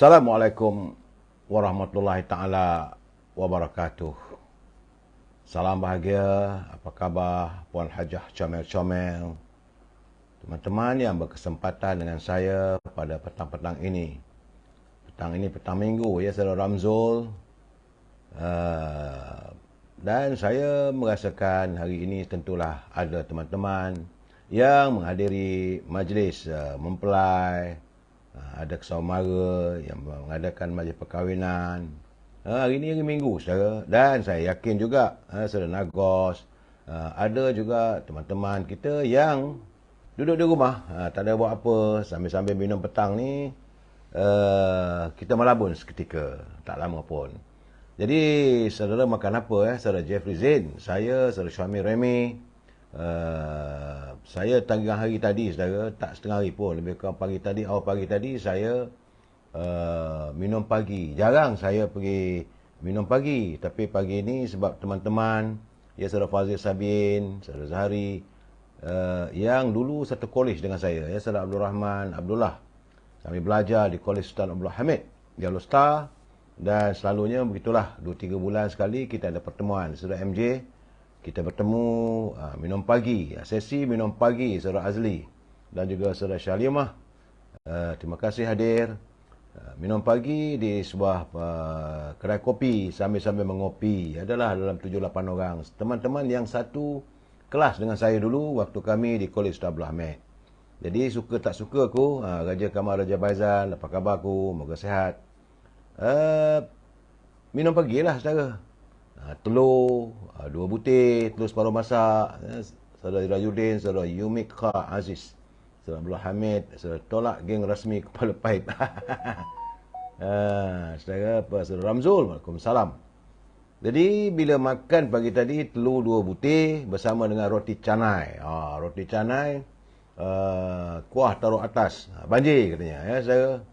Assalamualaikum warahmatullahi ta'ala wabarakatuh. Salam bahagia, apa khabar Puan Hajah comel-comel, teman-teman yang berkesempatan dengan saya pada petang-petang ini. Petang ini petang minggu ya, saudara Ramzul. Dan saya merasakan hari ini tentulah ada teman-teman yang menghadiri majlis mempelai, ada saudara yang mengadakan majlis perkahwinan. Hari ini hari Minggu, saudara. Dan saya yakin juga saudara Nagos, ada juga teman-teman kita yang duduk di rumah, tak ada buat apa, sambil-sambil minum petang ni, kita melabun seketika, tak lama pun. Jadi, saudara makan apa saudara Jeffrey Zain, saya, saudara Syamil Remy, saya tengah hari tadi, saudara, tak setengah hari pun, lebih kurang pagi tadi, awal pagi tadi, saya minum pagi. Jarang saya pergi minum pagi, tapi pagi ni sebab teman-teman, ya saudara Fazil Sabin, saudara Zahari, yang dulu satu kolej dengan saya, ya saudara Abdul Rahman Abdullah. Kami belajar di Kolej Sultan Abdul Hamid di Alor, dan selalunya begitulah, 2-3 bulan sekali kita ada pertemuan. Saudara MJ, kita bertemu minum pagi, sesi minum pagi saudara Azli dan juga saudara Syalimah. Terima kasih hadir. Minum pagi di sebuah kedai kopi sambil-sambil mengopi. Adalah dalam 7-8 orang teman-teman yang satu kelas dengan saya dulu waktu kami di Kolej Sultan Abdul Hamid. Jadi suka tak suka aku, Raja Kamal Raja Baizal, apa khabar aku, moga sihat. Minum pagi lah saudara. Telur, 2 butir, telur separuh masak, saudara Rajuddin, saudara Yumik Kha Aziz, saudara Abdul Hamid, saudara tolak geng rasmi kepala paip. Saudara apa, saudara Ramzul, Waalaikumsalam. Jadi bila makan pagi tadi, telur 2 butir bersama dengan roti canai. Roti canai, kuah taruh atas, banjir katanya ya saudara.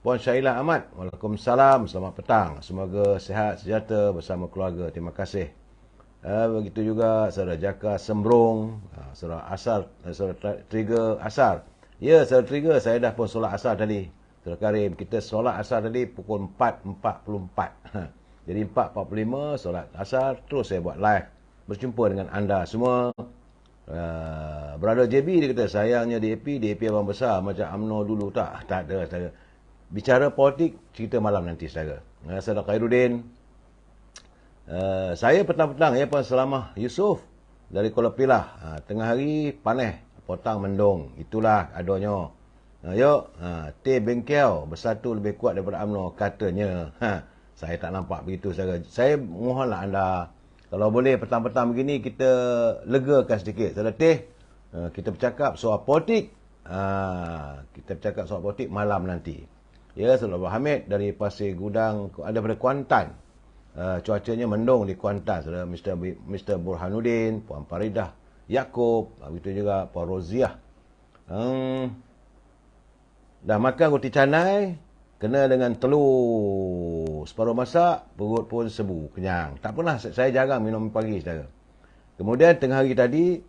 Puan Syailah Ahmad, Waalaikumsalam, selamat petang. Semoga sihat sejahtera bersama keluarga. Terima kasih. Begitu juga saudara Jaka Sembrong, saudara Asar, saudara Trigger Asar. Ya, saudara Trigger, saya dah pun solat asar tadi. Saudara Karim, kita solat asar tadi pukul 4.44. Jadi 4.45 solat asar, terus saya buat live. Berjumpa dengan anda semua. Brother JB dia kata, sayangnya DAP abang besar macam UMNO dulu. Tak ada saudara. Bicara politik, cerita malam nanti saudara. Saudara Khairuddin, saya petang-petang ya Puan Salamah Yusof dari Kuala Pilah. Tengah hari panas, potang mendung. Itulah adanya. Yuk, teh bengkel bersatu lebih kuat daripada UMNO katanya. Saya tak nampak begitu saudara. Saya mohonlah anda, kalau boleh petang-petang begini kita legakan sedikit. Saudara Teh, kita bercakap soal politik. Kita bercakap soal politik malam nanti. Ya, saudara Abdul Hamid dari Pasir Gudang, ada pada Kuantan. Cuacanya mendung di Kuantan, saudara Mr. Burhanuddin, Puan Faridah Yaakob, begitu juga Puan Roziah. Dah makan roti canai, kena dengan telur separuh masak, perut pun sebu, kenyang. Tak pernah, saya jarang minum pagi, saudara. Kemudian tengah hari tadi,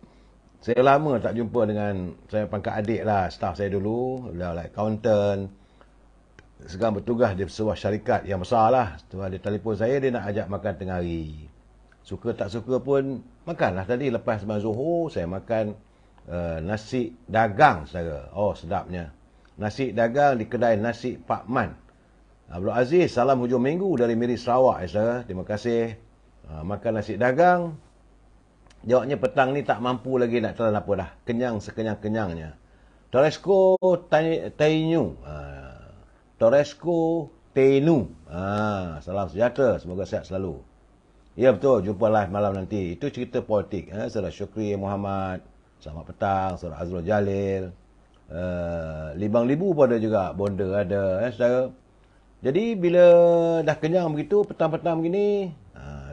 saya lama tak jumpa dengan, saya pangkat adik lah, staff saya dulu, like accountant, sekarang bertugas di sebuah syarikat yang besar lah. Setelah dia telefon saya, dia nak ajak makan tengah hari. Suka tak suka pun, makanlah tadi. Lepas sembahyang Zuhur, saya makan nasi dagang, saudara. Oh, sedapnya. Nasi dagang di kedai nasi Pak Man. Abdul Aziz, salam hujung minggu dari Miri Sarawak, saudara. Terima kasih. Makan nasi dagang. Jawabnya petang ni tak mampu lagi nak telan apa dah. Kenyang sekenyang-kenyangnya. Toresco Tainyu. Toresco Tenu. Salam sejahtera. Semoga sihat selalu. Ya betul. Jumpa live malam nanti. Itu cerita politik. Saudara Syukri Muhammad. Selamat petang. Saudara Azrul Jalil. Libang Libu pun ada juga. Bonda ada. Saudara. Jadi bila dah kenyang begitu, petang-petang begini,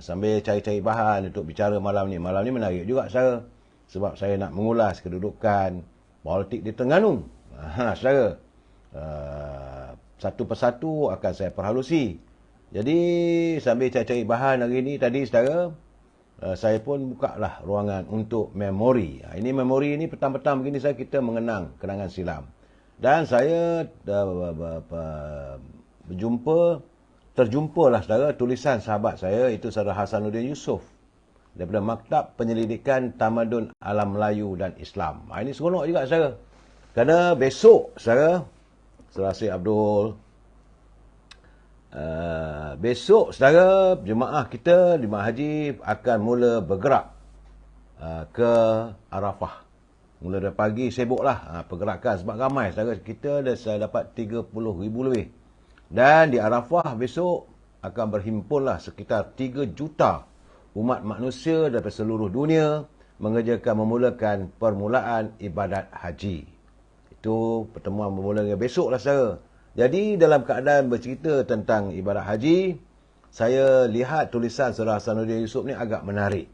sambil cari-cari bahan untuk bicara malam ni. Malam ni menarik juga saudara. Sebab saya nak mengulas kedudukan politik di Terengganu. Saudara. Satu persatu akan saya perhalusi. Jadi sambil cari-cari bahan hari ini tadi saudara, saya pun buka lah ruangan untuk memori. Ini memori ni petang-petang begini kita mengenang kenangan silam. Dan saya terjumpalah saudara tulisan sahabat saya, itu saudara Hasanuddin Yusof daripada Maktab Penyelidikan Tamadun Alam Melayu dan Islam. Ini seronok juga saudara. Kerana besok saudara Syekh Abdul, besok saudara jemaah kita, jemaah haji akan mula bergerak ke Arafah. Mula dari pagi sibuklah pergerakan sebab ramai saudara, kita dah dapat 30,000 lebih. Dan di Arafah besok akan berhimpunlah sekitar 3 juta umat manusia dari seluruh dunia memulakan permulaan ibadat haji. Itu pertemuan bermula besoklah saudara. Jadi dalam keadaan bercerita tentang ibadat haji, saya lihat tulisan saudara Hasanuddin Yusof ni agak menarik.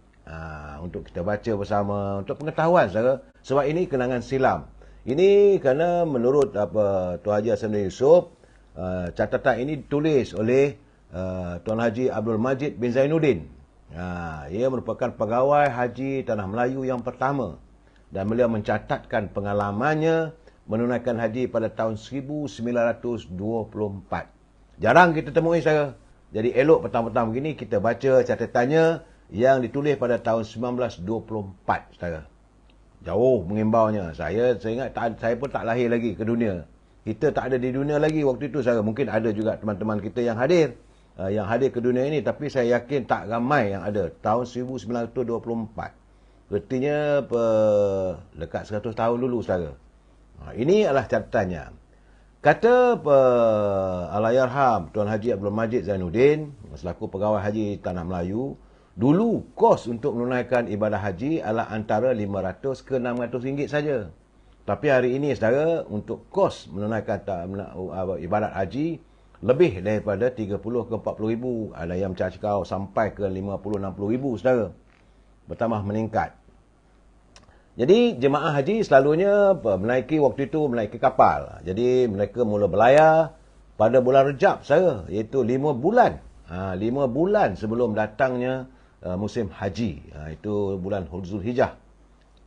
Untuk kita baca bersama, untuk pengetahuan saudara. Sebab ini kenangan silam. Ini kerana menurut Tuan Haji Hasanuddin Yusof, catatan ini ditulis oleh Tuan Haji Abdul Majid bin Zainuddin. Ia merupakan pegawai haji Tanah Melayu yang pertama. Dan beliau mencatatkan pengalamannya menunaikan haji pada tahun 1924. Jarang kita temui saudara. Jadi elok petang-petang begini kita baca catatannya yang ditulis pada tahun 1924 saudara. Jauh mengimbaunya. Saya ingat saya pun tak lahir lagi ke dunia. Kita tak ada di dunia lagi waktu itu saudara. Mungkin ada juga teman-teman kita yang hadir ke dunia ini, tapi saya yakin tak ramai yang ada tahun 1924. Artinya dekat 100 tahun dulu saudara. Ini adalah catatannya. Kata Allahyarham Tuan Haji Abdul Majid Zainuddin selaku pegawai haji Tanah Melayu, dulu kos untuk menunaikan ibadah haji adalah antara 500 ke 600 ringgit saja. Tapi hari ini saudara, untuk kos menunaikan ibadat haji lebih daripada 30 ke 40 ribu. Ada yang mencakap sampai ke 50-60 ribu saudara. Bertambah meningkat. Jadi jemaah haji selalunya menaiki kapal. Jadi mereka mula berlayar pada bulan Rejab saudara, iaitu 5 bulan. 5 bulan sebelum datangnya musim haji. Itu bulan Zulhijjah.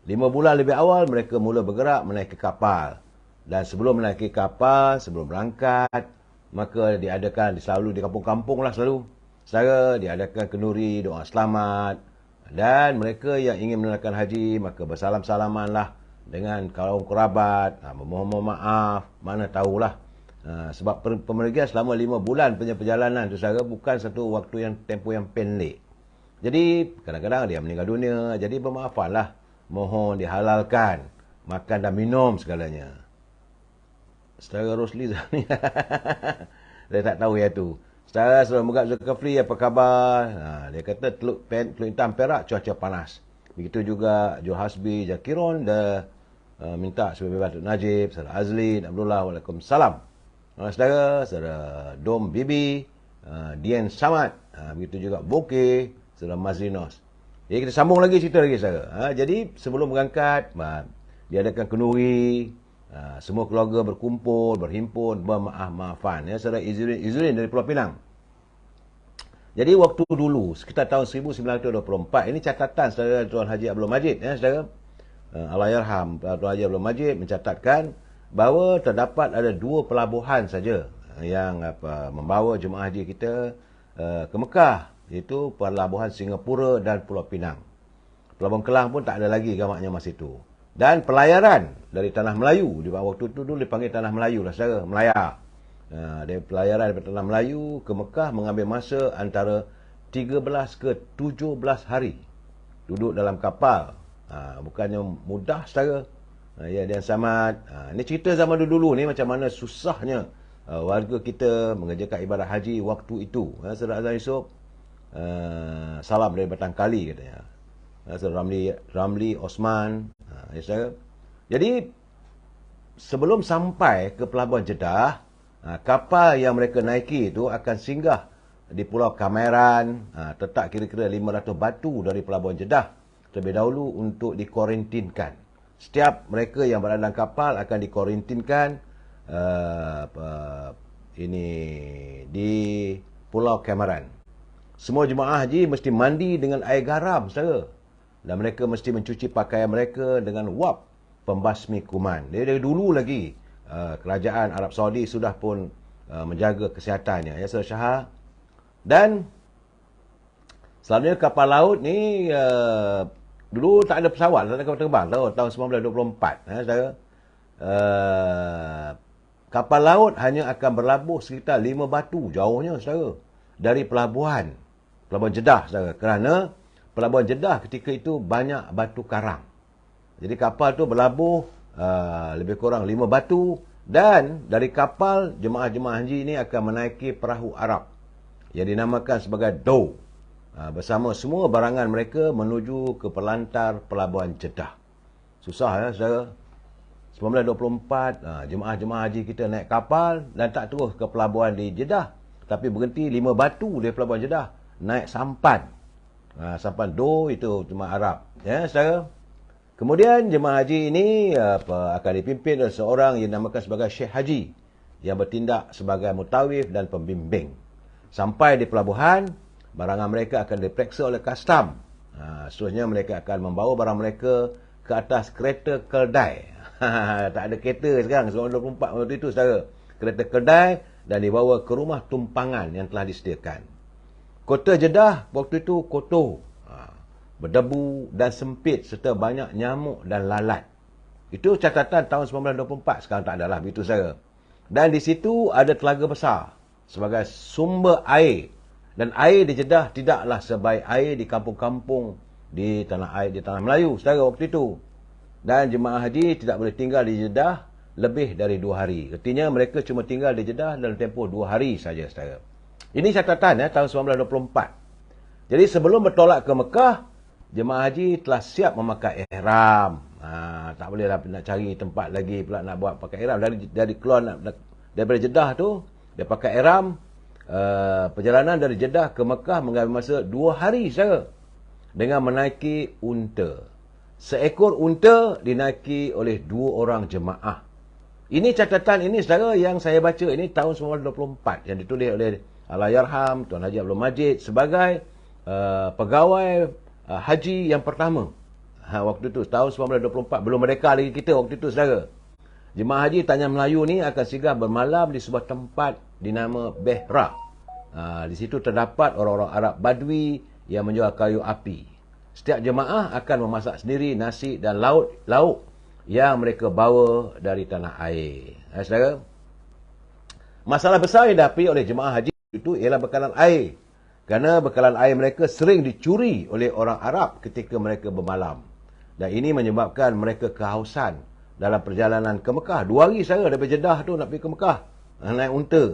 5 bulan lebih awal mereka mula bergerak menaiki kapal. Dan sebelum menaiki kapal, sebelum berangkat, maka selalu di kampung-kampung lah selalu. Saudara, diadakan kenduri, doa selamat. Dan mereka yang ingin menunaikan haji, maka bersalam-salamanlah dengan kaum kerabat, memohon maaf, mana tahulah. Sebab pemergian selama 5 bulan punya perjalanan tu saudara, bukan satu waktu tempoh yang pendek. Jadi kadang-kadang dia meninggal dunia, jadi bermaafanlah, mohon dihalalkan makan dan minum segalanya. Saudara Rosli ni saya tak tahu ya tu. Saudara Mugab Zulkifli, apa khabar? Dia kata Teluk Intan Perak cuaca panas. Begitu juga Joe Hasbi Jakiron dah minta sebagai Batuk Najib, Saudara Azlin Abdullah, Waalaikumsalam. Saudara Dom Bibi, Dian Samad, begitu juga Bokeh, Saudara Mazlinos. Jadi kita sambung lagi cerita lagi saudara. Jadi sebelum berangkat, diadakan kenduri, semua keluarga berkumpul, berhimpun, bermaaf-maafan. Ya, saudara Izzuddin dari Pulau Pinang. Jadi waktu dulu, sekitar tahun 1924, ini catatan saudara Tuan Haji Abdul Majid, ya saudara. Allahyarham Tuan Haji Abdul Majid mencatatkan bahawa terdapat ada 2 pelabuhan saja yang membawa jemaah haji kita ke Mekah, iaitu pelabuhan Singapura dan Pulau Pinang. Pelabuhan Kelang pun tak ada lagi gamaknya masa itu. Dan pelayaran dari Tanah Melayu, di waktu itu dulu dipanggil Tanah Melayu lah saudara, Melaya. Dari pelayaran dari Tanah Melayu ke Mekah mengambil masa antara 13 ke 17 hari. Duduk dalam kapal. Bukannya mudah saudara. Ya, Dian Samad. Ini cerita zaman dulu ni macam mana susahnya warga kita mengerjakan ibadat haji waktu itu. Saudara Azhar Yusof, salam dari Batang Kali katanya. Saudara Ramli Osman. Ya, saudara. Jadi sebelum sampai ke Pelabuhan Jeddah, kapal yang mereka naiki itu akan singgah di Pulau Kamaran, tertak kira-kira 500 batu dari Pelabuhan Jeddah terlebih dahulu untuk dikuarantinkan. Setiap mereka yang berada dalam kapal akan dikuarantinkan di Pulau Kamaran. Semua jemaah haji mesti mandi dengan air garam, saudara. Dan mereka mesti mencuci pakaian mereka dengan wap pembasmi kuman. Dari dulu lagi, kerajaan Arab Saudi sudah pun menjaga kesihatannya, ya Saudara Syahar. Dan selalunya kapal laut ni dulu tak ada pesawat, tak ada kapal terbang tahun 1924, saudara. Kapal laut hanya akan berlabuh sekitar 5 batu jauhnya, saudara, dari pelabuhan Jeddah, saudara. Kerana pelabuhan Jeddah ketika itu banyak batu karang. Jadi kapal tu berlabuh lebih kurang 5 batu, dan dari kapal jemaah-jemaah haji ini akan menaiki perahu Arab yang dinamakan sebagai Dow, bersama semua barangan mereka menuju ke pelantar pelabuhan Jeddah. Susah, ya saudara. 1924 jemaah-jemaah haji kita naik kapal dan tak terus ke pelabuhan di Jeddah, tapi berhenti 5 batu dari pelabuhan Jeddah, naik sampan. Sampan Dow itu jemaah Arab, ya saudara. Kemudian jemaah haji ini akan dipimpin oleh seorang yang dinamakan sebagai Syekh Haji yang bertindak sebagai mutawif dan pembimbing. Sampai di pelabuhan, barangan mereka akan diperiksa oleh custom. Seterusnya mereka akan membawa barang mereka ke atas kereta keldai. Tak ada kereta sekarang, 1924 waktu itu, saudara. Kereta keldai dan dibawa ke rumah tumpangan yang telah disediakan. Kota Jeddah waktu itu kotor, berdebu dan sempit serta banyak nyamuk dan lalat. Itu catatan tahun 1924, sekarang tak adalah begitu, saudara. Dan di situ ada telaga besar sebagai sumber air. Dan air di Jeddah tidaklah sebaik air di kampung-kampung di tanah Melayu, saudara, waktu itu. Dan jemaah haji tidak boleh tinggal di Jeddah lebih dari 2 hari. Artinya mereka cuma tinggal di Jeddah dalam tempoh 2 hari saja, saudara. Ini catatan, tahun 1924. Jadi sebelum bertolak ke Mekah, jemaah haji telah siap memakai ihram. Tak boleh nak cari tempat lagi pula nak buat pakai ihram. Dari keluar daripada Jeddah tu, dia pakai ihram. Perjalanan dari Jeddah ke Mekah mengambil masa 2 hari, saudara, dengan menaiki unta. Seekor unta dinaiki oleh 2 orang jemaah. Ini catatan ini, saudara, yang saya baca ini tahun 1924 yang ditulis oleh Allahyarham Tuan Haji Abdul Majid sebagai pegawai haji yang pertama. Waktu itu tahun 1924, belum merdeka lagi kita waktu itu, saudara. Jemaah haji Tanya Melayu ni akan singgah bermalam di sebuah tempat dinama Behra. Di situ terdapat orang-orang Arab Badui yang menjual kayu api. Setiap jemaah akan memasak sendiri nasi dan lauk yang mereka bawa dari tanah air. Saudara, masalah besar yang dihadapi oleh jemaah haji itu ialah bekalan air. Kerana bekalan air mereka sering dicuri oleh orang Arab ketika mereka bermalam. Dan ini menyebabkan mereka kehausan dalam perjalanan ke Mekah. 2 hari, saudara, daripada Jeddah tu nak pergi ke Mekah, naik unta.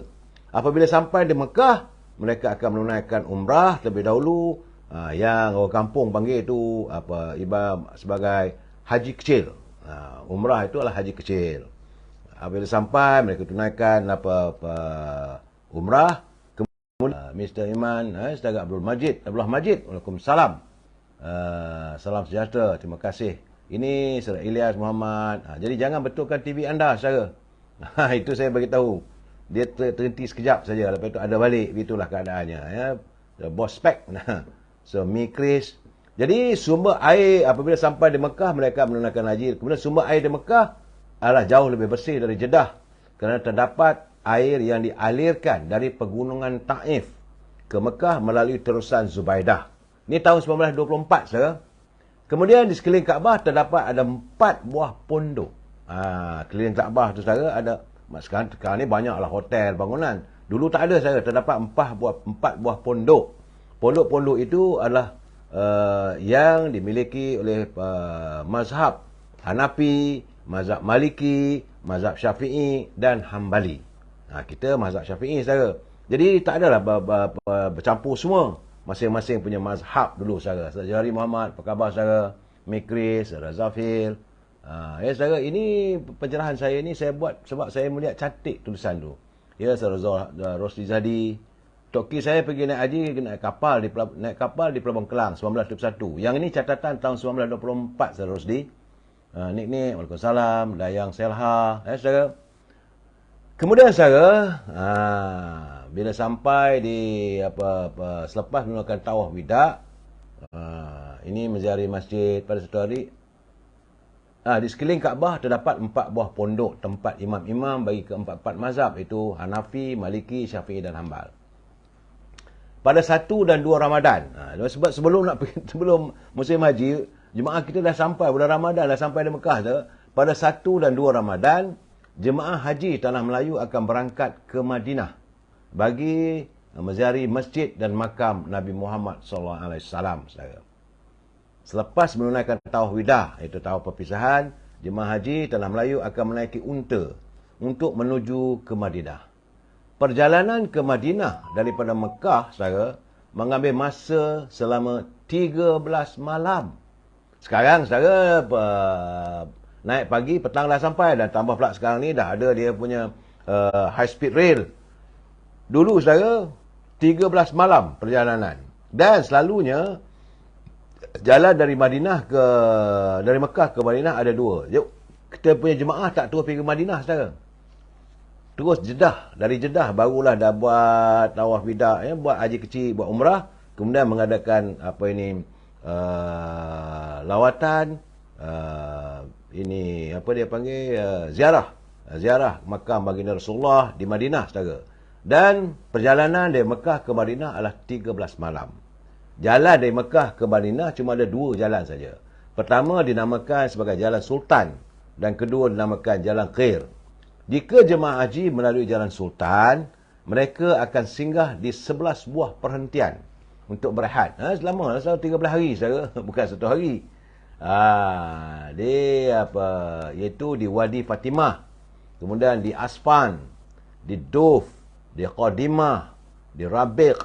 Apabila sampai di Mekah, mereka akan menunaikan umrah terlebih dahulu, yang orang kampung panggil itu ibarat sebagai haji kecil. Umrah itu adalah haji kecil. Apabila sampai, mereka tunaikan umrah. Kemudian Mr. Iman, Saudara Abdullah Majid, Waalaikumsalam. Salam sejahtera, terima kasih. Ini Saudara Ilyas Muhammad. Jadi jangan betulkan TV anda, saudara. Itu saya bagi tahu. Dia terhenti sekejap saja, lepas itu ada balik. Itulah keadaannya, ya. Bos spek. So, Mikris. Jadi sumber air apabila sampai di Mekah, mereka menunaikan haji. Kemudian sumber air di Mekah adalah jauh lebih bersih dari Jeddah, kerana terdapat air yang dialirkan dari pegunungan Taif ke Mekah melalui terusan Zubaidah. Ini tahun 1924, saudara. Kemudian di sekeliling Kaabah terdapat ada 4 buah pondok. Keliling Kaabah tu, saudara, ada. Sekarang ni banyaklah hotel, bangunan. Dulu tak ada, saudara. Terdapat 4 buah pondok. Pondok-pondok itu adalah yang dimiliki oleh mazhab Hanafi, mazhab Maliki, mazhab Syafi'i dan Hambali. Kita mazhab Syafi'i, saudara. Jadi tak adalah bercampur semua. Masing-masing punya mazhab dulu, saudara. Saudara Jari Muhammad, apa khabar, saudara? Mikris, saudara Zafil. Saudara, ini pencerahan saya ni saya buat sebab saya melihat cantik tulisan tu. Ya, saudara Rosli Zadi. Toki saya pergi naik haji, naik kapal di Pelabuhan Kelang 1921. Yang ini catatan tahun 1924, saudara Rosli. Nik, Waalaikumsalam, Dayang Selha, saudara. Kemudian, saudara, bila sampai di selepas melakukan tawaf wida, ini menziarahi masjid pada satu hari. Di sekeliling Kaabah terdapat 4 buah pondok tempat imam-imam bagi keempat-empat mazhab, iaitu Hanafi, Maliki, Syafi'i dan Hanbal. Pada 1 dan 2 Ramadan. Sebab sebelum musim haji, jemaah kita dah sampai bulan Ramadan, dah sampai di Mekah tu. Pada 1 dan 2 Ramadan, jemaah haji Tanah Melayu akan berangkat ke Madinah bagi menziarahi masjid dan makam Nabi Muhammad SAW. Selepas menunaikan tawaf wida, iaitu tawaf perpisahan, jemaah haji Tanah Melayu akan menaiki unta untuk menuju ke Madinah. Perjalanan ke Madinah daripada Mekah, saudara, mengambil masa selama 13 malam. Sekarang, saudara, naik pagi, petang dah sampai, dan tambah pula sekarang ni dah ada dia punya high speed rail. Dulu, saudara, 13 malam perjalanan. Dan selalunya, jalan dari Mekah ke Madinah ada 2. Kita punya jemaah tak terus pergi ke Madinah, saudara. Terus Jeddah. Dari Jeddah barulah dah buat tawaf wida, buat haji kecil, buat umrah. Kemudian mengadakan lawatan, ziarah. Ziarah makam baginda Rasulullah di Madinah, saudara. Dan perjalanan dari Mekah ke Madinah adalah 13 malam. Jalan dari Mekah ke Madinah cuma ada 2 jalan saja. Pertama dinamakan sebagai Jalan Sultan dan kedua dinamakan Jalan Khair. Jika jemaah haji melalui Jalan Sultan, mereka akan singgah di 11 buah perhentian untuk berehat. Selama 13 hari, saudara. Bukan 1 hari. Iaitu di Wadi Fatimah, kemudian di Asfan, di Duf, di Qadimah, di Rabiq,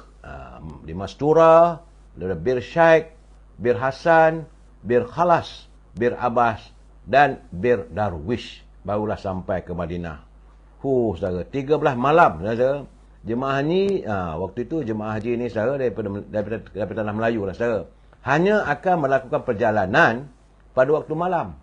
di Mastura, di Bir Syaikh, Bir Hasan, Bir Khalas, Bir Abbas dan Bir Darwish. Barulah sampai ke Madinah. Saudara, 13 malam, saudara. Jemaah ni, waktu itu jemaah haji ni, saudara, daripada Tanah Melayu lah, saudara, hanya akan melakukan perjalanan pada waktu malam.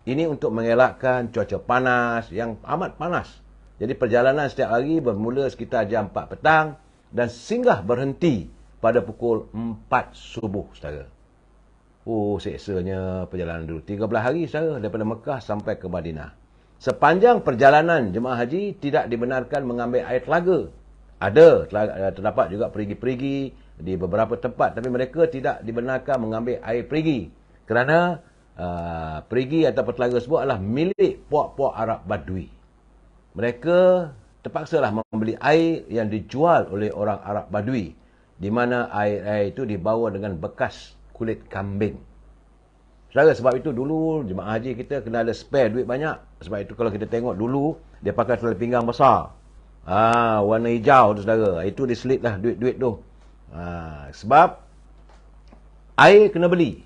Ini untuk mengelakkan cuaca panas yang amat panas. Jadi perjalanan setiap hari bermula sekitar jam 4 petang dan singgah berhenti pada pukul 4 subuh, saudara. Seksanya perjalanan dulu. 13 hari, saudara, daripada Mekah sampai ke Madinah. Sepanjang perjalanan, jemaah haji tidak dibenarkan mengambil air telaga. Terdapat juga perigi-perigi di beberapa tempat, tapi mereka tidak dibenarkan mengambil air perigi. Kerana perigi atau telaga tersebut adalah milik puak-puak Arab Badui. Mereka terpaksalah membeli air yang dijual oleh orang Arab Badui, di mana air itu dibawa dengan bekas kulit kambing. Saudara, sebab itu dulu jemaah haji kita kena ada spare duit banyak. Sebab itu kalau kita tengok dulu, dia pakai tali pinggang besar. Warna hijau tu, saudara. Itu diselitlah duit-duit tu. Sebab air kena beli.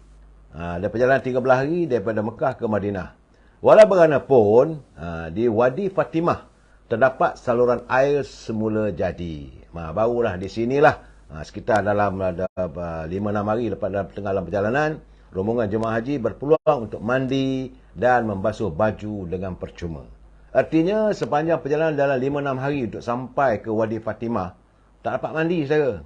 Dia perjalanan 13 hari daripada Mekah ke Madinah. Walau bagaimanapun, di Wadi Fatimah terdapat saluran air semula jadi. Barulah di sinilah, sekitar dalam 5-6 hari lepas dalam perjalanan, rombongan jemaah haji berpeluang untuk mandi dan membasuh baju dengan percuma. Artinya, sepanjang perjalanan dalam 5-6 hari untuk sampai ke Wadi Fatimah, tak dapat mandi, saudara.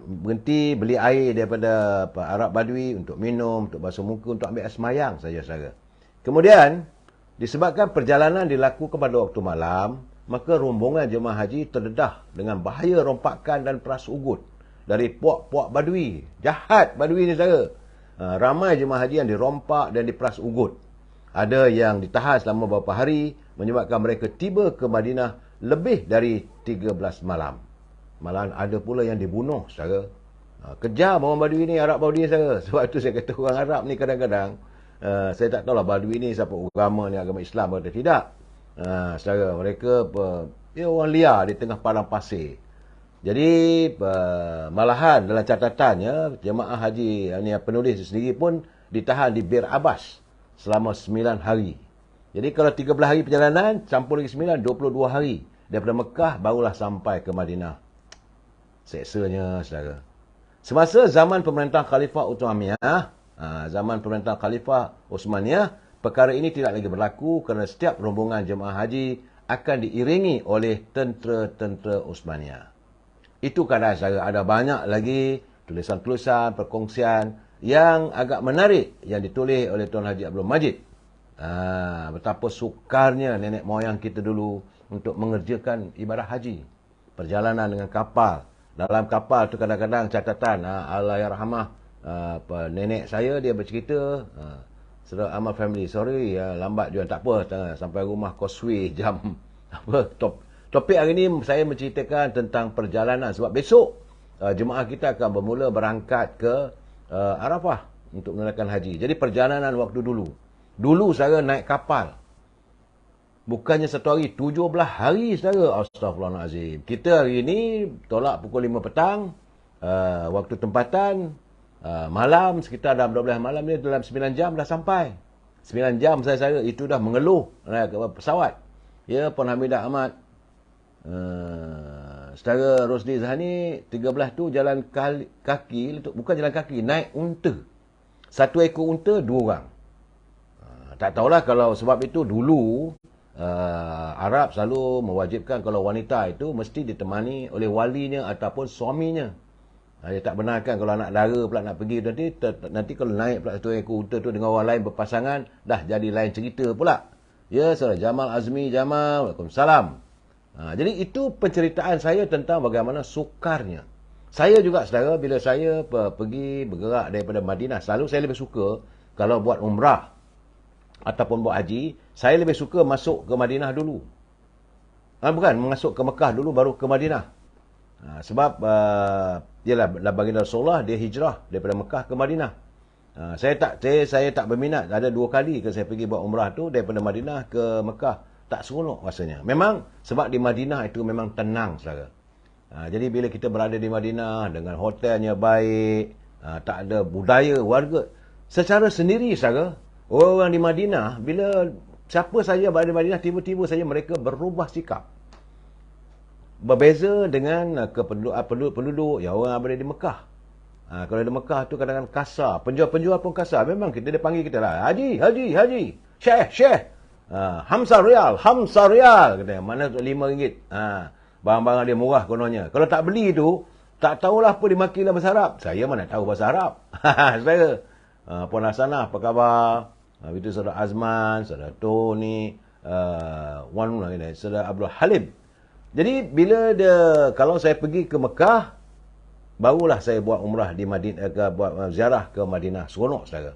Berhenti beli air daripada Arab Badui untuk minum, untuk basuh muka, untuk ambil air semayang saja, saudara. Kemudian, disebabkan perjalanan dilakukan pada waktu malam, maka rombongan jemaah haji terdedah dengan bahaya rompakan dan peras ugut dari puak-puak Badui. Jahat Badui ni, saudara. Ramai jemaah haji yang dirompak dan diperas ugut. Ada yang ditahan selama beberapa hari, menyebabkan mereka tiba ke Madinah lebih dari 13 malam. Malahan ada pula yang dibunuh, saudara. Kejam orang Badui ni, Arab Badui ni, saudara. Sebab itu saya kata orang Arab ni kadang-kadang, saya tak tahulah Badui ni siapa agama ni, agama Islam atau tidak. Saudara, mereka orang liar di tengah padang pasir. Jadi, malahan dalam catatannya, jemaah haji, penulis sendiri pun ditahan di Bir Abbas selama 9 hari. Jadi, kalau 13 hari perjalanan, campur lagi 9, 22 hari. Daripada Mekah, barulah sampai ke Madinah. Seksanya, saudara. Semasa zaman pemerintahan Khalifah Uthmaniyah, perkara ini tidak lagi berlaku kerana setiap rombongan jemaah haji akan diiringi oleh tentera-tentera Uthmaniyah. Itu kadang, saudara, ada banyak lagi tulisan-tulisan, perkongsian yang agak menarik yang ditulis oleh Tuan Haji Abdul Majid. Betapa sukarnya nenek moyang kita dulu untuk mengerjakan ibadah haji. Perjalanan dengan kapal. Dalam kapal tu kadang-kadang catatan, Allahyarhamah, nenek saya dia bercerita, Saudara Amal family, sorry lambat juga tak apa, sampai rumah causeway jam apa topik hari ni saya menceritakan tentang perjalanan sebab besok jemaah kita akan bermula berangkat ke Arafah untuk menunaikan haji. Jadi perjalanan waktu dulu saya naik kapal bukannya satu hari, 17 hari saudara. Astaghfirullahalazim. Kita hari ni tolak pukul 5 petang, waktu tempatan, malam sekitar dalam 12 malam ni dalam 9 jam dah sampai. 9 jam saya itu dah mengeluh naik pesawat. Ya, Puan Hamidah Ahmad, saudara Rosli Zahani, 13 tu jalan kaki, bukan jalan kaki, naik unta. Satu ekor unta, 2 orang. Tak tahulah kalau sebab itu dulu Arab selalu mewajibkan kalau wanita itu mesti ditemani oleh walinya ataupun suaminya. Dia tak benarkan kalau anak dara pula nak pergi nanti kalau naik pula satu ekor unta tu dengan orang lain berpasangan, dah jadi lain cerita pula. Ya, saudara Jamal Azmi Jamal, Waalaikumsalam. Jadi itu penceritaan saya tentang bagaimana sukarnya. Saya juga saudara, bila saya pergi bergerak daripada Madinah, selalu saya lebih suka kalau buat umrah ataupun buat haji, saya lebih suka masuk ke Madinah dulu. Bukan, masuk ke Mekah dulu baru ke Madinah. Sebab ialah baginda Rasulullah dia hijrah daripada Mekah ke Madinah. Saya tak berminat. Ada 2 kali ke saya pergi buat umrah tu daripada Madinah ke Mekah. Tak seronok rasanya. Memang sebab di Madinah itu memang tenang saudara. Jadi bila kita berada di Madinah dengan hotelnya baik, tak ada budaya warga secara sendiri saudara. Orang di Madinah bila siapa saja berada di Madinah tiba-tiba saja mereka berubah sikap. Berbeza dengan penduduk yang orang berada di Mekah. Kalau di Mekah tu kadang-kadang kasar, penjual-penjual pun kasar. Memang dia panggil kita lah, Haji, Syekh. Hamsa Rial, kata, mana tu RM5. Barang-barang dia murah kononnya. Kalau tak beli tu, tak tahulah apa dimaki dalam bahasa Arab. Saya mana tahu bahasa Arab. Saudara, Puan Hasanah apa khabar? Itu Saudara Azman, Saudara Tony, Saudara Abdul Halim. Jadi kalau saya pergi ke Mekah, barulah saya buat umrah di Madinah, buat ziarah ke Madinah. Seronok saudara.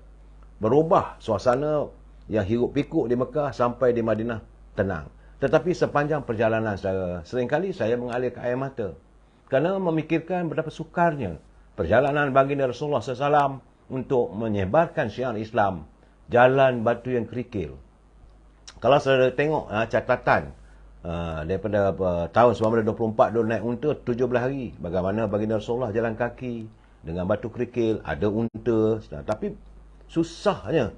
Berubah suasana yang hiruk pikuk di Mekah sampai di Madinah tenang. Tetapi sepanjang perjalanan saudara, seringkali saya mengalirkan air mata kerana memikirkan betapa sukarnya perjalanan baginda Rasulullah SAW untuk menyebarkan syiar Islam, jalan batu yang kerikil. Kalau saudara tengok catatan daripada tahun 1924 dulu naik unta 17 hari. Bagaimana baginda Rasulullah jalan kaki dengan batu kerikil, ada unta, tapi susahnya.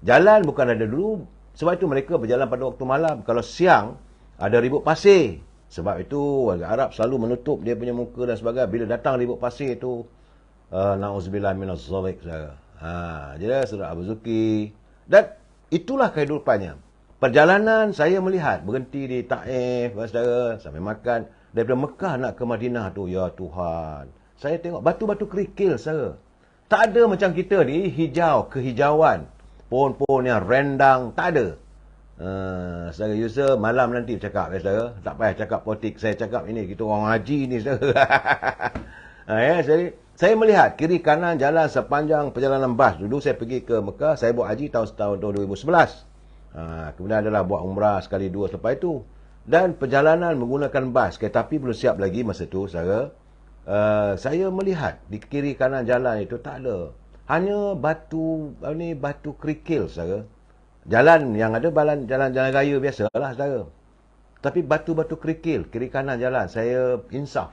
Jalan bukan ada dulu, sebab itu mereka berjalan pada waktu malam. Kalau siang ada ribut pasir. Sebab itu warga Arab selalu menutup dia punya muka dan sebagainya. Bila datang ribut pasir itu, na'udzubillah minaz zalik. Jadi Saudara Abu Zuki. Dan itulah kehidupannya. Perjalanan saya melihat berhenti di Taif, saudara, sampai makan daripada Mekah nak ke Madinah tu, ya Tuhan. Saya tengok batu-batu kerikil saudara. Tak ada macam kita ni hijau, kehijauan, pohon-pohon yang rendang, tak ada. Saudara user malam nanti cakap saudara, tak payah cakap politik, saya cakap ini kita orang haji ni saudara. Saya melihat kiri kanan jalan sepanjang perjalanan bas. Dulu saya pergi ke Mekah, saya buat haji tahun 2011. Kemudian adalah buat umrah sekali 2 selepas itu. Dan perjalanan menggunakan bas, tapi belum siap lagi masa tu saudara. Saya melihat di kiri kanan jalan itu tak ada. Hanya batu kerikil saudara. Jalan yang ada jalan raya biasalah saudara. Tapi batu-batu kerikil kiri kanan jalan, saya insaf.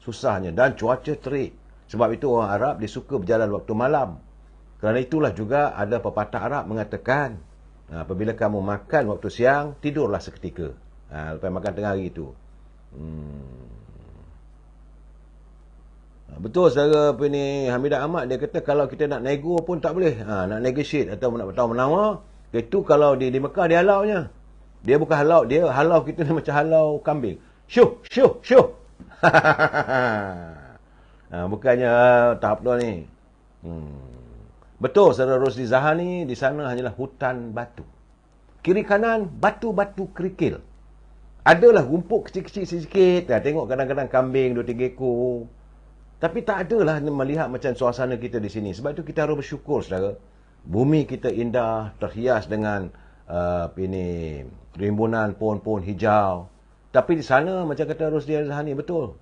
Susahnya dan cuaca terik. Sebab itu orang Arab dia suka berjalan waktu malam. Kerana itulah juga ada pepatah Arab mengatakan, apabila kamu makan waktu siang, tidurlah seketika. Lepas makan tengah hari itu. Betul saudara Hamidah Ahmad, dia kata kalau kita nak nego pun tak boleh. Nak negotiate atau nak bertawar menawar, itu kalau di Mekah dia halaunya. Dia bukan halau, dia halau kita ni macam halau kambing. Syuh. Bukannya tahap tu ni. Betul, saudara Rosli Zahani, di sana hanyalah hutan batu. Kiri kanan, batu-batu kerikil. Adalah rumput kecil-kecil sikit. Tengok kadang-kadang kambing 2-3 ekor. Tapi tak adalah melihat macam suasana kita di sini. Sebab itu kita harus bersyukur, saudara. Bumi kita indah, terhias dengan rimbunan pohon-pohon hijau. Tapi di sana, macam kata Rosli Zahani, betul.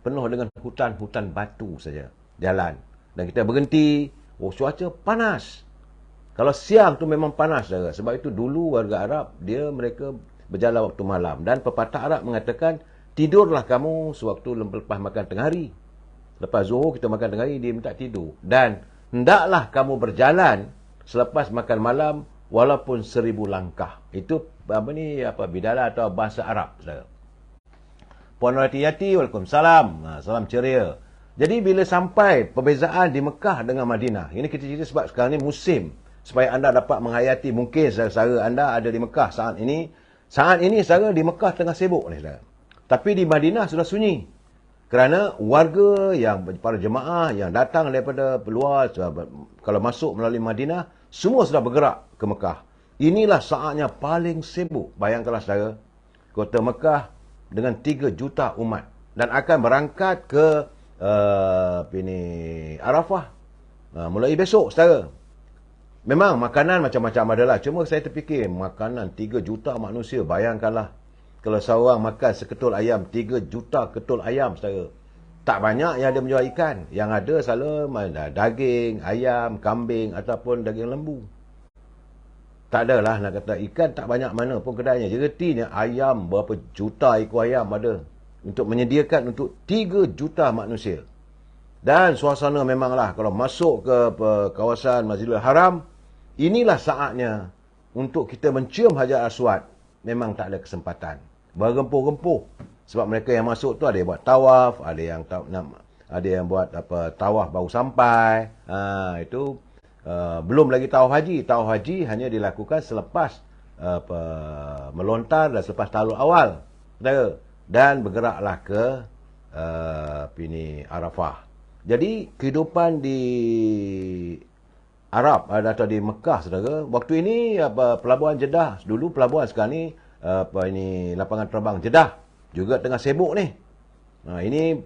Penuh dengan hutan-hutan batu saja. Jalan. Dan kita berhenti. Oh, cuaca panas. Kalau siang tu memang panas, saudara. Sebab itu dulu warga Arab, mereka berjalan waktu malam. Dan pepatah Arab mengatakan, tidurlah kamu sewaktu lepas makan tengah hari. Lepas zuhur kita makan tengah hari, dia minta tidur. Dan hendaklah kamu berjalan selepas makan malam walaupun 1000 langkah. Itu bidalah atau bahasa Arab, saudara. Puan Hati-Hati, Waalaikumsalam. Salam ceria. Jadi bila sampai perbezaan di Mekah dengan Madinah, ini kita cerita sebab sekarang ni musim, supaya anda dapat menghayati, mungkin saudara anda ada di Mekah saat ini. Saat ini saudara di Mekah tengah sibuk ni, saudara. Tapi di Madinah sudah sunyi. Kerana warga para jemaah yang datang daripada luar, kalau masuk melalui Madinah, semua sudah bergerak ke Mekah. Inilah saatnya paling sibuk. Bayangkanlah saudara, kota Mekah dengan 3 juta umat. Dan akan berangkat ke Arafah mulai besok, saudara. Memang makanan macam-macam adalah. Cuma saya terfikir, makanan 3 juta manusia. Bayangkanlah, kalau seorang makan seketul ayam, 3 juta ketul ayam, saudara. Tak banyak yang ada menjual ikan. Yang ada selalu daging, ayam, kambing ataupun daging lembu. Tak adalah nak kata ikan tak banyak mana pun kedainya. Jeretinya ayam, berapa juta ekor ayam ada. Untuk menyediakan untuk 3 juta manusia. Dan suasana memanglah, kalau masuk ke kawasan Masjidil Haram, inilah saatnya untuk kita mencium Hajar Aswad. Memang tak ada kesempatan. Bergempuh-gempuh. Sebab mereka yang masuk tu ada yang buat tawaf, ada yang buat tawaf baru sampai. Itu belum lagi tawaf haji. Tawaf haji hanya dilakukan selepas melontar dan selepas tahlul awal. Dan bergeraklah ke Arafah. Jadi kehidupan di Arab atau di Mekah, saudara, waktu ini pelabuhan Jeddah, dulu pelabuhan, sekarang ni lapangan terbang Jeddah juga tengah sibuk ni. Ini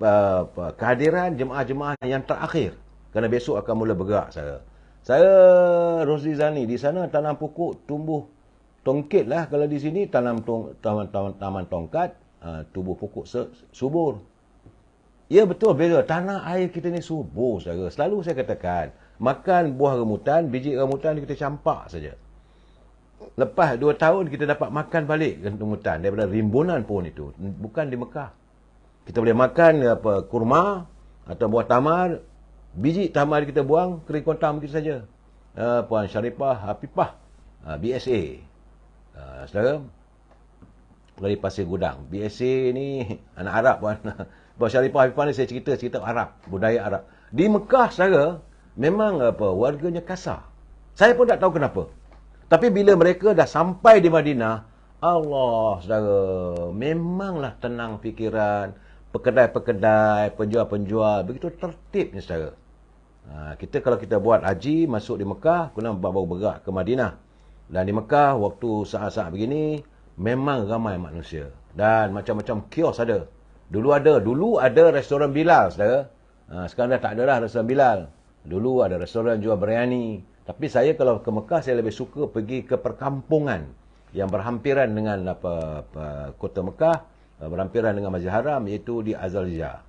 kehadiran jemaah-jemaah yang terakhir, kerana besok akan mula bergerak, saudara. Saya Rosli Zahani, di sana tanam pokok tumbuh tongket lah. Kalau di sini tanam taman tongkat, tumbuh pokok subur. Ya betul, beza. Tanah air kita ni subur, saudara. Selalu saya katakan, makan buah rambutan, biji rambutan kita campak saja. Lepas 2 tahun kita dapat makan balik rambutan daripada rimbunan pohon itu. Bukan di Mekah. Kita boleh makan kurma atau buah tamar. Biji tamar kita buang, kering kontam kita saja. Puan Syarifah Hafifah, BSA. Saudara, dari Pasir Gudang. BSA ni anak Arab, puan. Puan Syarifah Hafifah ni saya cerita Arab, budaya Arab. Di Mekah, saudara, memang warganya kasar. Saya pun tak tahu kenapa. Tapi bila mereka dah sampai di Madinah, Allah, saudara, memanglah tenang fikiran. Pekedai-pekedai, penjual-penjual, begitu tertibnya, saudara. Kalau kita buat haji, masuk di Mekah, kemudian baru bergerak ke Madinah. Dan di Mekah, waktu saat-saat begini, memang ramai manusia. Dan macam-macam kios ada. Dulu ada restoran Bilal, saudara. Sekarang dah tak ada dah restoran Bilal. Dulu ada restoran jual biryani. Tapi saya kalau ke Mekah, saya lebih suka pergi ke perkampungan yang berhampiran dengan kota Mekah, berhampiran dengan Masjid Haram, iaitu di Azalija.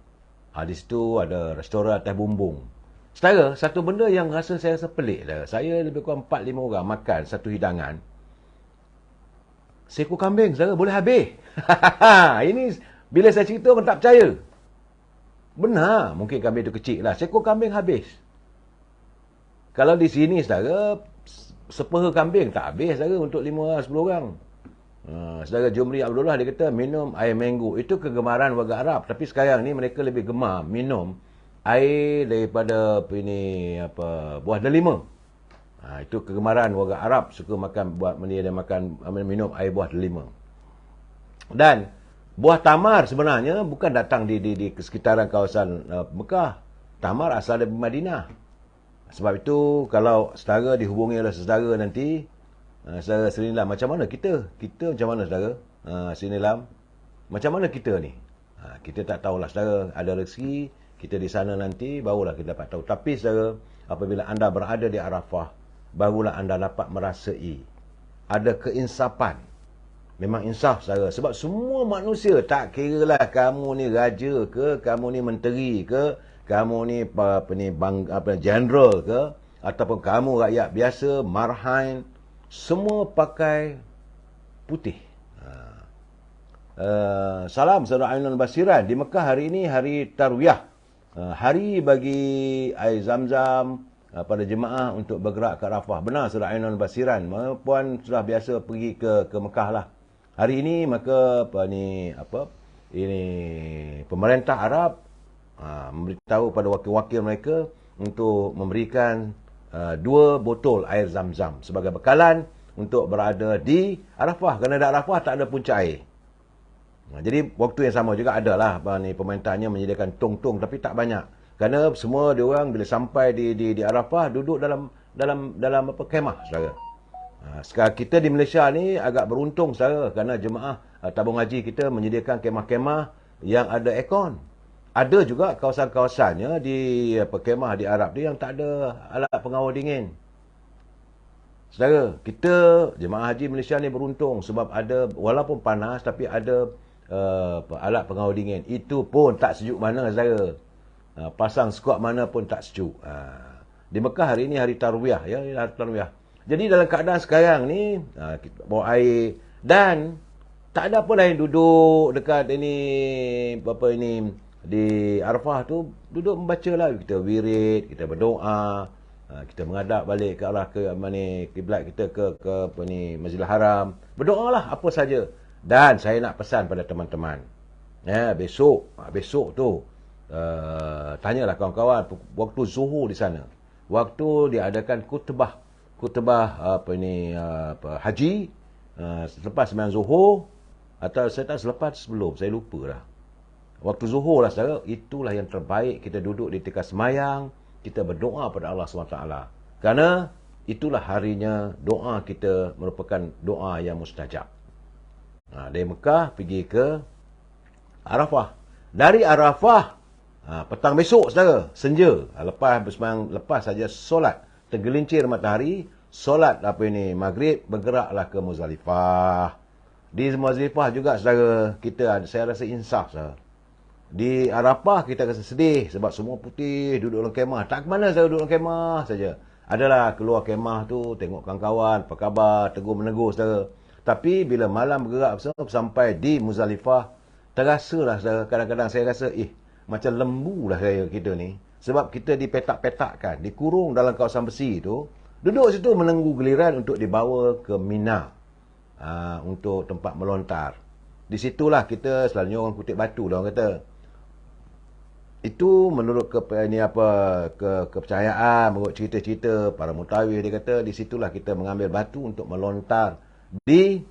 Di situ ada restoran teh bumbung. Saudara, satu benda yang saya rasa pelik. Saya lebih kurang 4-5 orang makan satu hidangan. Seekor kambing, saudara, boleh habis. Ini bila saya cerita orang tak percaya. Benar, mungkin kambing itu kecil lah. Seekor kambing habis. Kalau di sini, saudara, sepeha kambing tak habis, saudara, untuk 5 orang, 10 orang. Saudara Jumri Abdullah, dia kata minum air mango. Itu kegemaran warga Arab. Tapi sekarang ni mereka lebih gemar minum air daripada buah delima. Itu kegemaran warga Arab, suka minum air buah delima. Dan buah tamar sebenarnya bukan datang di sekitaran kawasan Mekah. Tamar asal dari Madinah. Sebab itu kalau saudara dihubungi oleh saudara nanti, saudara Sri Nilam, macam mana kita? Kita macam mana saudara? Sri Nilam, macam mana kita ni? Kita tak tahulah saudara, ada rezeki, kita di sana nanti barulah kita dapat tahu. Tapi saudara, apabila anda berada di Arafah, barulah anda dapat merasai ada keinsafan. Memang insaf saudara. Sebab semua manusia, tak kira lah kamu ni raja ke, kamu ni menteri ke, kamu ni general ke, ataupun kamu rakyat biasa, marhain, semua pakai putih. Salam saudara Ainul Basiran. Di Mekah hari ini hari Tarwiyah, hari bagi air zam-zam pada jemaah untuk bergerak ke Arafah. Benar saudara Ainul Basiran. Puan sudah biasa pergi ke Mekah lah. Hari ini maka ini pemerintah Arab memberitahu pada wakil-wakil mereka untuk memberikan 2 botol air zam-zam sebagai bekalan untuk berada di Arafah. Kerana di Arafah tak ada punca air. Jadi waktu yang sama juga adalah pemerintahnya menyediakan tong-tong, tapi tak banyak. Kerana semua diorang bila sampai di Arafah duduk dalam kemah saudara. Sekarang kita di Malaysia ni agak beruntung saudara, kerana jemaah tabung haji kita menyediakan kemah-kemah yang ada aircon. Ada juga kawasan-kawasannya di kemah di Arab ni yang tak ada alat pengawal dingin. Saudara, kita jemaah haji Malaysia ni beruntung sebab ada, walaupun panas tapi ada alat pengawal dingin. Itu pun tak sejuk mana saudara. Pasang skuat mana pun tak sejuk. Di Mekah hari ini hari Tarwiyah ya, hari Tarwiyah. Jadi dalam keadaan sekarang ni, kita bawa air dan tak ada apa lain duduk dekat di Arafah tu, duduk membaca lah. Kita wirid, kita berdoa, kita menghadap balik ke arah kiblat kita ke Masjidil Haram. Berdoalah apa saja. Dan saya nak pesan pada teman-teman. Besok tu tanyalah kawan-kawan waktu zuhur di sana. Waktu diadakan khutbah haji, selepas sembahyang zuhur atau saya tak selepas sebelum, saya lupa dah. Waktu zuhur lah saudara, itulah yang terbaik kita duduk di tika sembahyang, kita berdoa pada Allah SWT. Kerana itulah harinya doa kita merupakan doa yang mustajab. Dari Mekah pergi ke Arafah. Dari Arafah petang besok saudara, senja, lepas saja solat tergelincir matahari, solat maghrib, bergeraklah ke Muzdalifah. Di Muzdalifah juga saudara, saya rasa insaf saudara. Di Arafah kita rasa sedih sebab semua putih duduk dalam kemah. Tak ke mana saudara, duduk dalam kemah saja. Adalah keluar kemah tu, tengok kawan-kawan, apa khabar, tegur-menegur saudara. Tapi bila malam bergerak sampai di Muzdalifah, terasalah saudara, kadang-kadang saya rasa macam lembu lah kita ni. Sebab kita dipetak-petakkan, dikurung dalam kawasan besi tu, duduk situ menunggu giliran untuk dibawa ke Mina, untuk tempat melontar. Di situlah kita selalunya orang kutip batu dah orang kata. Itu menurut kepercayaan, menurut cerita-cerita para mutawif, dia kata di situlah kita mengambil batu untuk melontar di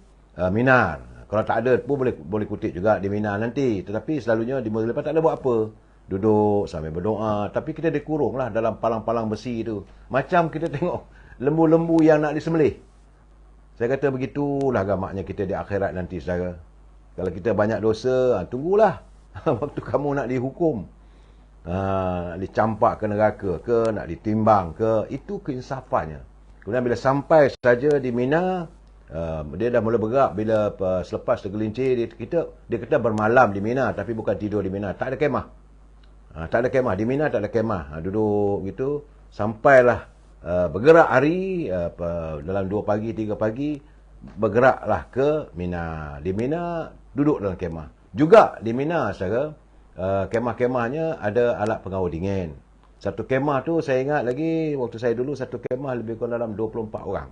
Mina. Kalau tak ada pun boleh kutip juga di Mina nanti. Tetapi selalunya di Muzdalifah tak ada buat apa. Duduk sambil berdoa. Tapi kita dikurung lah dalam palang-palang besi tu. Macam kita tengok lembu-lembu yang nak disembelih. Saya kata begitulah gamaknya kita di akhirat nanti saudara. Kalau kita banyak dosa, tunggulah waktu kamu nak dihukum. Nak dicampak ke neraka ke, nak ditimbang ke. Itu keinsafannya. Kemudian bila sampai saja di Mina, dia dah mula bergerak. Bila selepas tergelincir, dia kata bermalam di Mina, tapi bukan tidur di Mina. Tak ada kemah. Tak ada kemah. Di Mina tak ada kemah. Duduk gitu. Sampailah bergerak hari, dalam 2 pagi, 3 pagi, bergeraklah ke Mina. Di Mina, duduk dalam kemah. Juga di Mina, saudara, kemah-kemahnya ada alat pengawal dingin. Satu kemah tu, saya ingat lagi, waktu saya dulu, satu kemah lebih kurang dalam 24 orang.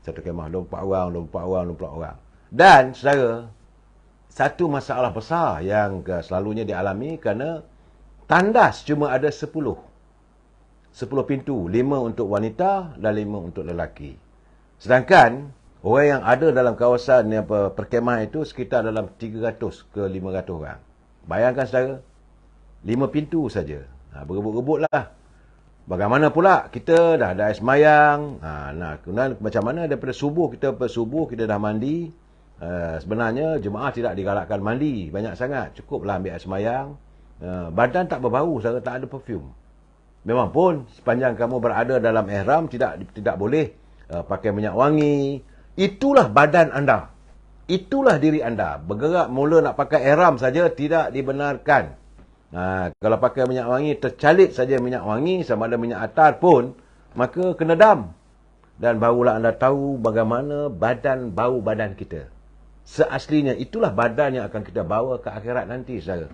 Satu kemah, 24 orang. Dan, saudara, satu masalah besar yang selalunya dialami kerana tandas cuma ada 10 pintu. 5 untuk wanita dan 5 untuk lelaki. Sedangkan, orang yang ada dalam kawasan perkemahan itu sekitar dalam 300 ke 500 orang. Bayangkan saudara, 5 pintu saja. Berebut-rebutlah. Bagaimana pula kita dah ada air semayang. Kemudian macam mana daripada subuh kita dah mandi. Sebenarnya jemaah tidak digalakkan mandi banyak sangat. Cukuplah ambil air semayang. Badan tak berbau, saya tak ada perfume. Memang pun sepanjang kamu berada dalam ihram tidak boleh pakai minyak wangi. Itulah badan anda. Itulah diri anda. Bergerak mula nak pakai ihram saja tidak dibenarkan. Kalau pakai minyak wangi, tercalit saja minyak wangi, sama ada minyak atar pun, maka kena dam. Dan barulah anda tahu bagaimana bau badan kita. Seaslinya, itulah badan yang akan kita bawa ke akhirat nanti, saudara.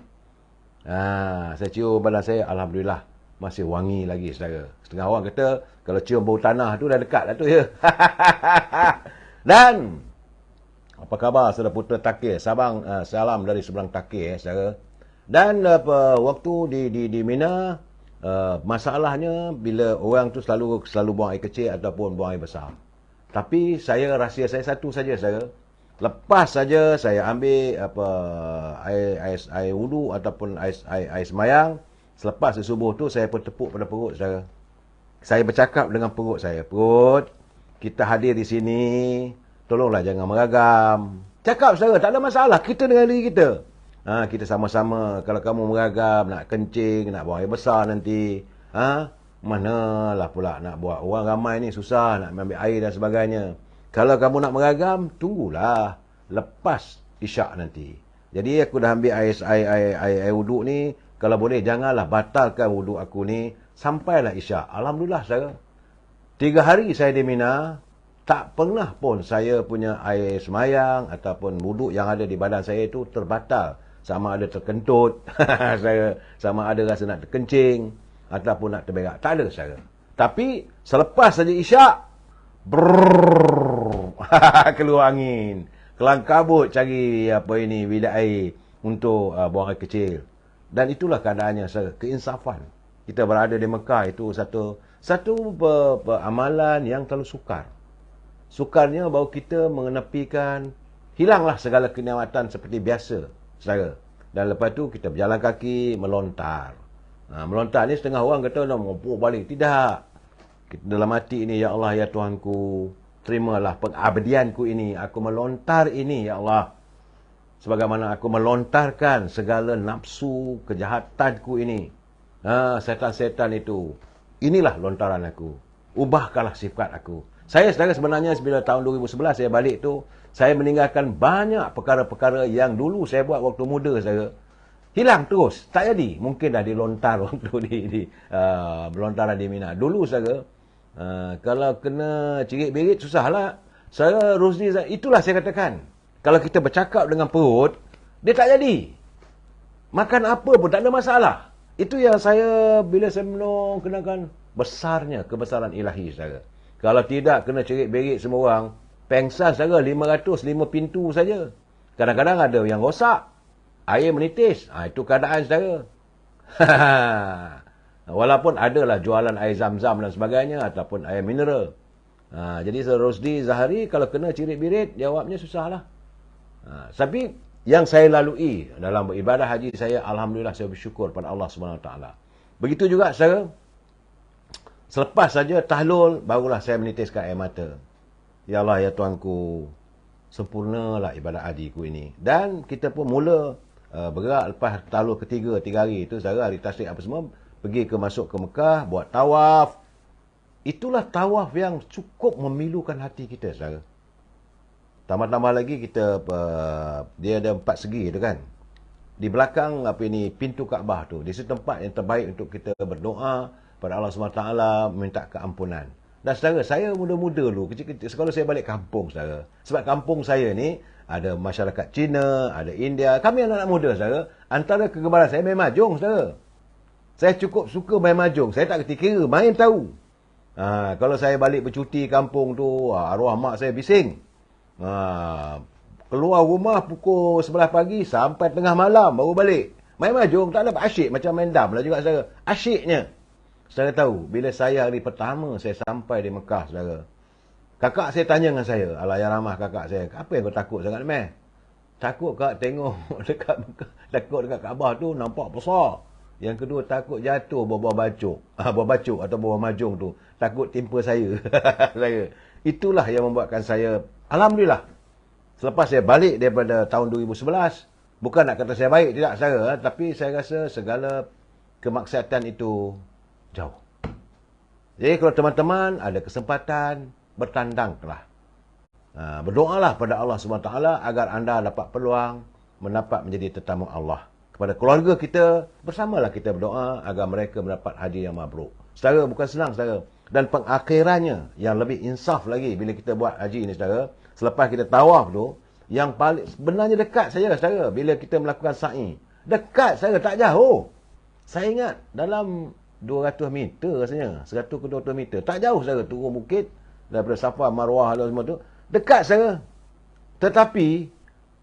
Saya cium badan saya, Alhamdulillah, masih wangi lagi, saudara. Setengah orang kata, kalau cium bau tanah tu dah dekat lah tu, ya. Dan, apa khabar, saudara Putra Takir? Salam dari seberang Takir, saudara. Dan waktu di Mina, masalahnya bila orang tu selalu buang air kecil ataupun buang air besar. Tapi rahsia saya satu saja, saudara. Lepas saja saya ambil air wudu ataupun air semayang, selepas subuh tu saya pun tepuk pada perut, saudara. Saya bercakap dengan perut saya, perut, kita hadir di sini, tolonglah jangan meragam. Cakap, saudara, tak ada masalah, kita dengan diri kita. Kita sama-sama, kalau kamu meragam, nak kencing, nak buang air besar nanti, manalah pula nak buat. Orang ramai ni susah nak ambil air dan sebagainya. Kalau kamu nak meragam, tunggulah lepas isyak nanti. Jadi aku dah ambil air wuduk ni, kalau boleh janganlah batalkan wuduk aku ni sampailah isyak. Alhamdulillah, saudara. 3 hari saya di Mina, tak pernah pun saya punya air semayang ataupun wuduk yang ada di badan saya itu terbatal. Sama ada terkentut, sama ada rasa nak terkencing, ataupun nak terberak. Tak ada, saudara. Tapi, selepas saja isyak, keluar angin. Kelang kabut cari bidak air untuk buang air kecil. Dan itulah keadaannya, saudara. Keinsafan. Kita berada di Mekah itu satu amalan yang terlalu sukar. Sukarnya bahawa kita mengenepikan, hilanglah segala kenikmatan seperti biasa, saudara. Dan lepas tu kita berjalan kaki, melontar. Melontar ni setengah orang kata nak mengumpul balik. Tidak. Kita dalam hati ini, ya Allah, ya Tuhanku, terimalah pengabdianku ini. Aku melontar ini, ya Allah. Sebagaimana aku melontarkan segala nafsu kejahatanku ini. Setan-setan itu. Inilah lontaran aku. Ubahkanlah sifat aku. Saya sebenarnya bila tahun 2011 saya balik tu, saya meninggalkan banyak perkara-perkara yang dulu saya buat waktu muda, saudara. Hilang terus, tak jadi. Mungkin dah dilontar waktu di melontaran di Mina. Dulu, saudara, kalau kena cirit-birit susahlah. Saya Rosli, itulah saya katakan. Kalau kita bercakap dengan perut, dia tak jadi. Makan apa pun tak ada masalah. Itu yang saya bila saya menung kenakan besarnya kebesaran ilahi, saudara. Kalau tidak, kena cerit-berit semua orang. Pengsan, saudara, 505 pintu saja. Kadang-kadang ada yang rosak. Air menitis. Itu keadaan, saudara. Walaupun adalah jualan air zam-zam dan sebagainya, ataupun air mineral. Jadi, Rosdi Zahari, kalau kena cerit-berit, jawabnya susahlah. Tapi, yang saya lalui dalam beribadah haji saya, Alhamdulillah, saya bersyukur pada Allah SWT. Begitu juga, saudara. Selepas saja tahlul, barulah saya menitiskan air mata. Ya Allah, ya Tuanku, sempurnalah ibadat hajiku ini. Dan kita pun mula bergerak lepas tahlul ketiga, 3 hari itu, saudara, hari tasrik apa semua, masuk ke Mekah, buat tawaf. Itulah tawaf yang cukup memilukan hati kita, saudara. Tambah-tambah lagi kita, dia ada 4 segi itu kan. Di belakang pintu Kaabah tu, di situ tempat yang terbaik untuk kita berdoa pada Allah SWT, minta keampunan. Dan saudara, saya muda-muda dulu, kecil-kecil, kalau saya balik kampung, saudara. Sebab kampung saya ni, ada masyarakat Cina, ada India. Kami anak-anak muda, saudara. Antara kegemaran saya main mahjong, saudara. Saya cukup suka main mahjong. Saya tak kerti kira, main tahu. Kalau saya balik bercuti kampung tu, arwah mak saya bising. Keluar rumah pukul 11 pagi, sampai tengah malam, baru balik. Main mahjong, tak ada asyik, macam main dam lah juga, saudara. Asyiknya. Saudara tahu, bila saya hari pertama saya sampai di Mekah, saudara. Kakak saya tanya dengan saya, alah yang ramah kakak saya, apa yang kau takut sangat, meh? Takut kak tengok dekat Mekah, takut dekat Kaabah tu nampak besar. Yang kedua, takut jatuh bawah bacuk. Bawah bacuk atau bawah majung tu. Takut timpa saya. Saya. Itulah yang membuatkan saya, alhamdulillah, selepas saya balik daripada tahun 2011, bukan nak kata saya baik, tidak saya, tapi saya rasa segala kemaksiatan itu jauh. Jadi kalau teman-teman ada kesempatan, bertandanglah. Berdoalah pada Allah SWT agar anda dapat peluang mendapat menjadi tetamu Allah. Kepada keluarga kita, bersamalah kita berdoa agar mereka mendapat haji yang mabrur. Saudara, bukan senang saudara. Dan pengakhirannya yang lebih insaf lagi bila kita buat haji ni saudara, selepas kita tawaf tu, yang paling sebenarnya dekat saja saudara bila kita melakukan sa'i. Dekat saudara, tak jauh. Saya ingat dalam 200 meter rasanya, 100 ke 200 meter. Tak jauh saudara turun bukit daripada Safa, Marwah dan semua tu. Dekat saudara. Tetapi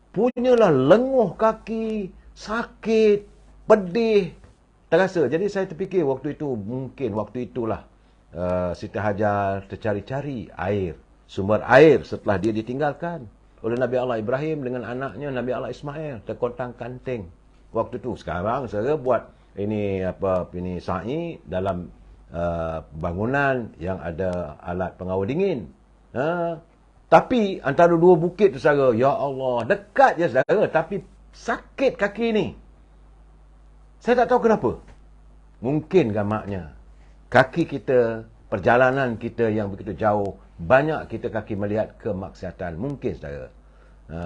punyalah lenguh kaki, sakit, pedih, terasa. Jadi saya terfikir waktu itu, mungkin waktu itulah Siti Hajar tercari-cari air, sumber air setelah dia ditinggalkan oleh Nabi Allah Ibrahim dengan anaknya Nabi Allah Ismail, terkontang-kanting waktu itu. Sekarang saya buat ini sa'i dalam bangunan yang ada alat pengawal dingin. Tapi antara dua bukit tu saudara, ya Allah, dekat je saudara, tapi sakit kaki ni. Saya tak tahu kenapa. Mungkin gamaknya kaki kita, perjalanan kita yang begitu jauh, banyak kita kaki melihat kemaksiatan. Mungkin saudara.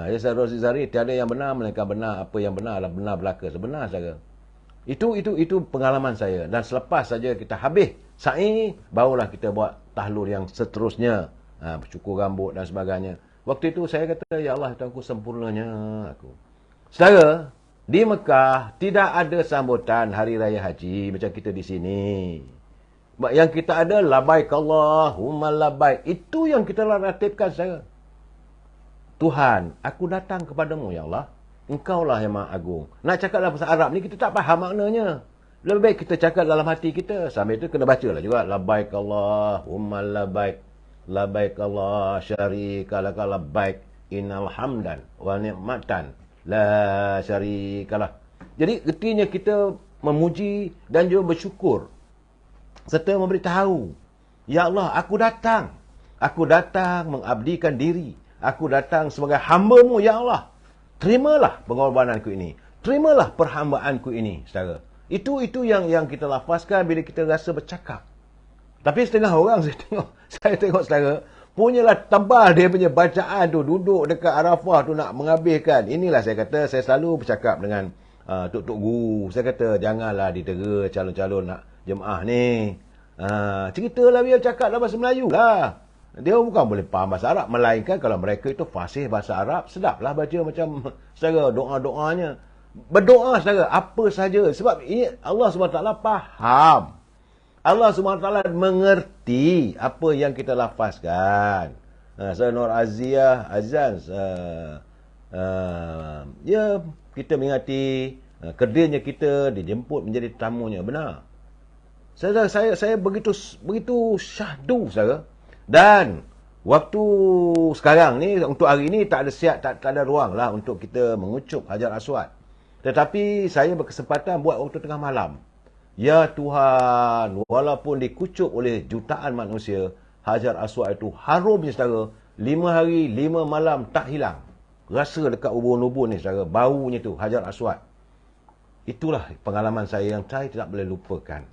Ya saudara Zari, tiada yang benar melainkan benar. Apa yang benar adalah benar belaka. Sebenar saudara. Itu pengalaman saya. Dan selepas saja kita habis sa'i, barulah kita buat tahlul yang seterusnya. Cukur rambut dan sebagainya. Waktu itu saya kata, ya Allah, Tuhanku, sempurnanya aku. Saudara, di Mekah tidak ada sambutan Hari Raya Haji macam kita di sini. Yang kita ada, labaik Allahumma labaik. Itu yang kita ratibkan saudara. Tuhan, aku datang kepadamu, ya Allah. Engkaulah yang Maha Agung. Nak cakap dalam bahasa Arab ni, kita tak faham maknanya. Lebih baik kita cakap dalam hati kita. Sambil itu kena baca lah juga. Labaik Allahumma labaik. Labaik Allah syarika laka labaik. Innal hamdan wa ni'matan la syarikalah. Jadi artinya kita memuji dan juga bersyukur serta memberitahu, ya Allah, aku datang mengabdikan diri, aku datang sebagai hamba-Mu, ya Allah. Terimalah pengorbananku ini, terimalah perhambaanku ini, saudara. Itu yang kita lafazkan bila kita rasa bercakap. Tapi setengah orang saya tengok saudara, punyalah tebal dia punya bacaan tu, duduk dekat Arafah tu nak menghabiskan. Inilah saya kata, saya selalu bercakap dengan tok-tok guru. Saya kata, janganlah didera calon-calon nak jemaah ni. Ceritalah biar cakap dalam bahasa Melayu lah. Dia bukan boleh faham bahasa Arab. Melainkan kalau mereka itu fasih bahasa Arab, sedaplah baca macam saudara doa-doanya. Berdoa saudara, apa saja. Sebab ini Allah SWT faham. Allah SWT mengerti apa yang kita lafazkan. Saya Nur Aziyah Azan, ya, kita mengingati kerjanya kita dijemput menjadi tamunya. Benar. Saya begitu syahdu saudara. Dan waktu sekarang ni, untuk hari ni tak ada ruang lah untuk kita mengucup Hajar Aswad. Tetapi saya berkesempatan buat waktu tengah malam. Ya Tuhan, walaupun dikucup oleh jutaan manusia, Hajar Aswad itu harumnya saudara, 5 hari 5 malam tak hilang. Rasa dekat ubun-ubun ni saudara, baunya tu Hajar Aswad. Itulah pengalaman saya yang saya tidak boleh lupakan.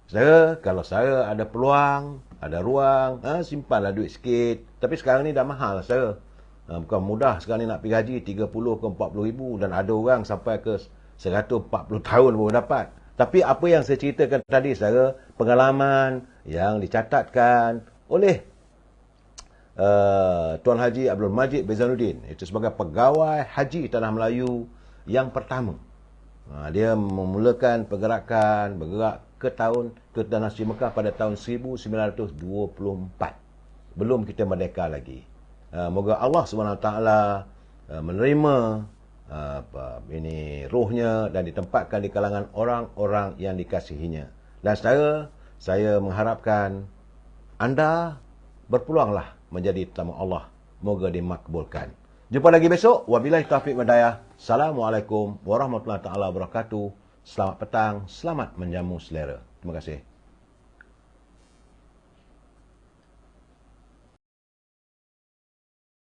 Saudara, kalau saya ada peluang, ada ruang, simpanlah duit sikit. Tapi sekarang ni dah mahal saudara. Bukan mudah sekarang ni nak pergi haji 30 ke 40 ribu, dan ada orang sampai ke 140 tahun baru dapat. Tapi apa yang saya ceritakan tadi saudara, pengalaman yang dicatatkan oleh Tuan Haji Abdul Majid bin Zainuddin, itu sebagai pegawai haji Tanah Melayu yang pertama. Dia memulakan bergerak ke Tanah Suci Mekah pada tahun 1924. Belum kita merdeka lagi. Moga Allah SWT menerima rohnya dan ditempatkan di kalangan orang-orang yang dikasihinya. Dan saudara, saya mengharapkan anda berpeluanglah menjadi tetamu Allah. Moga dimakbulkan. Jumpa lagi besok. Wabillahi taufiq wal hidayah. Assalamualaikum warahmatullahi taala wabarakatuh. Selamat petang, selamat menjamu selera. Terima kasih.